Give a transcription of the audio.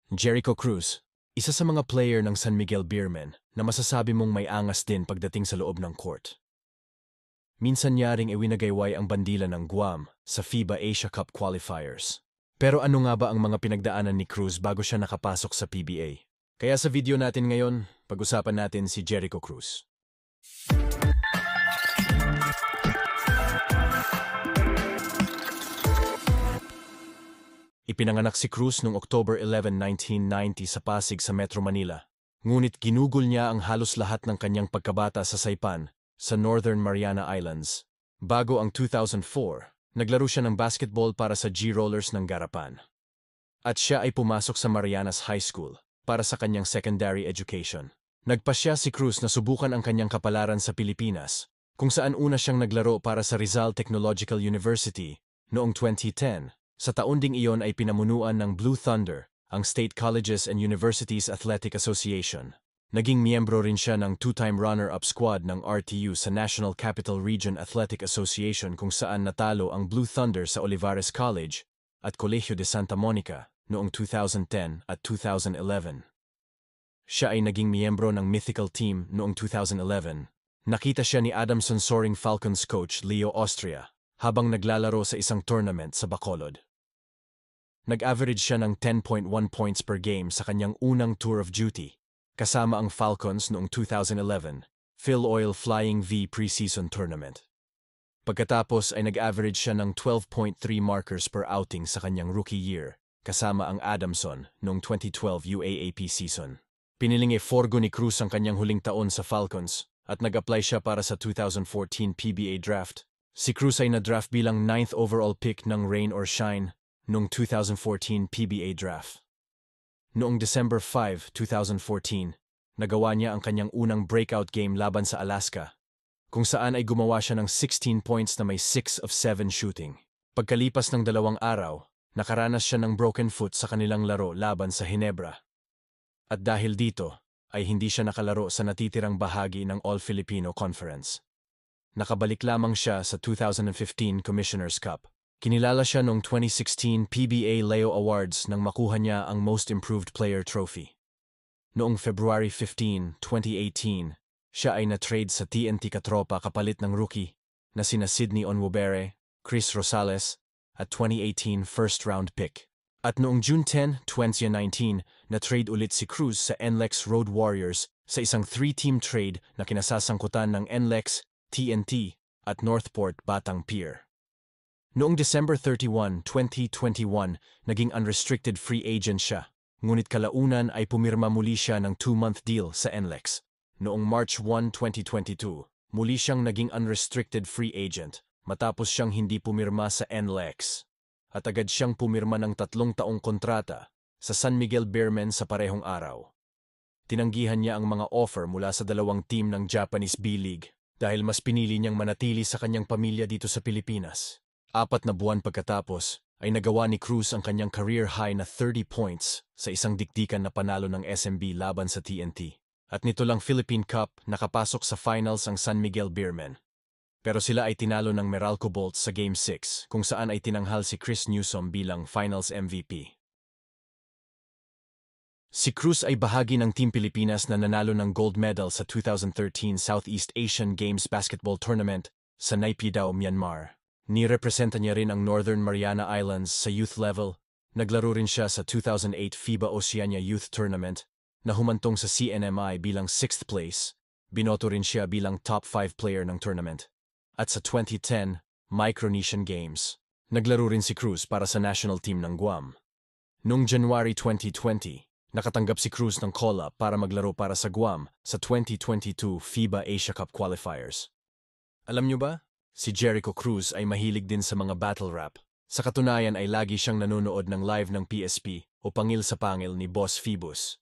Jericho Cruz, isa sa mga player ng San Miguel Beermen na masasabi mong may angas din pagdating sa loob ng court. Minsan niya ring iwinagayway ang bandila ng Guam sa FIBA Asia Cup qualifiers. Pero ano nga ba ang mga pinagdaanan ni Cruz bago siya nakapasok sa PBA? Kaya sa video natin ngayon, pag-usapan natin si Jericho Cruz. Ipinanganak si Cruz noong October 11, 1990 sa Pasig sa Metro Manila. Ngunit ginugol niya ang halos lahat ng kanyang pagkabata sa Saipan, sa Northern Mariana Islands. Bago ang 2004, naglaro siya ng basketball para sa G-Rollers ng Garapan. At siya ay pumasok sa Marianas High School para sa kanyang secondary education. Nagpasya si Cruz na subukan ang kanyang kapalaran sa Pilipinas, kung saan una siyang naglaro para sa Rizal Technological University noong 2010. Sa taon ding iyon ay pinamunuan ng Blue Thunder, ang State Colleges and Universities Athletic Association. Naging miyembro rin siya ng two-time runner-up squad ng RTU sa National Capital Region Athletic Association kung saan natalo ang Blue Thunder sa Olivares College at Colegio de Santa Monica noong 2010 at 2011. Siya ay naging miyembro ng Mythical Team noong 2011. Nakita siya ni Adamson Soaring Falcons coach Leo Austria habang naglalaro sa isang tournament sa Bacolod. Nag-average siya ng 10.1 points per game sa kanyang unang tour of duty, kasama ang Falcons noong 2011, Phil Oil Flying V preseason tournament. Pagkatapos ay nag-average siya ng 12.3 markers per outing sa kanyang rookie year, kasama ang Adamson noong 2012 UAAP season. Piniling Forgo ni Cruz ang kanyang huling taon sa Falcons at nag-apply siya para sa 2014 PBA draft. Si Cruz ay na-draft bilang 9th overall pick ng Rain or Shine noong 2014 PBA draft. Noong December 5, 2014, nagawa niya ang kanyang unang breakout game laban sa Alaska, kung saan ay gumawa siya ng 16 points na may 6 of 7 shooting. Pagkalipas ng 2 araw, nakaranas siya ng broken foot sa kanilang laro laban sa Ginebra. At dahil dito, ay hindi siya nakalaro sa natitirang bahagi ng All-Filipino Conference. Nakabalik lamang siya sa 2015 Commissioner's Cup. Kinilala siya noong 2016 PBA Leo Awards nang makuha niya ang Most Improved Player Trophy. Noong February 15, 2018, siya ay na-trade sa TNT Katropa kapalit ng rookie na sina Sydney Onwubere, Chris Rosales at 2018 first-round pick. At noong June 10, 2019, na-trade ulit si Cruz sa NLEX Road Warriors sa isang 3-team trade na kinasasangkutan ng NLEX, TNT at Northport Batang Pier. Noong December 31, 2021, naging unrestricted free agent siya, ngunit kalaunan ay pumirma muli siya ng 2-month deal sa NLEX. Noong March 1, 2022, muli siyang naging unrestricted free agent matapos siyang hindi pumirma sa NLEX. At agad siyang pumirma ng 3 taong kontrata sa San Miguel Beermen sa parehong araw. Tinanggihan niya ang mga offer mula sa 2 team ng Japanese B-League dahil mas pinili niyang manatili sa kanyang pamilya dito sa Pilipinas. 4 na buwan pagkatapos ay nagawa ni Cruz ang kanyang career high na 30 points sa isang dikdikan na panalo ng SMB laban sa TNT. At nito lang Philippine Cup nakapasok sa finals ang San Miguel Beermen. Pero sila ay tinalo ng Meralco Bolts sa Game 6 kung saan ay tinanghal si Chris Newsom bilang Finals MVP. Si Cruz ay bahagi ng Team Pilipinas na nanalo ng gold medal sa 2013 Southeast Asian Games Basketball Tournament sa Naypyidaw, Myanmar. Nirepresenta niya rin ang Northern Mariana Islands sa youth level. Naglaro rin siya sa 2008 FIBA Oceania Youth Tournament na humantong sa CNMI bilang 6th place. Binoto rin siya bilang top 5 player ng tournament. At sa 2010 Micronesian Games, naglaro rin si Cruz para sa national team ng Guam. Noong January 2020, nakatanggap si Cruz ng call-up para maglaro para sa Guam sa 2022 FIBA Asia Cup qualifiers. Alam niyo ba? Si Jericho Cruz ay mahilig din sa mga battle rap. Sa katunayan ay lagi siyang nanonood ng live ng PSP o Pangil sa Pangil ni Boss Phoebus.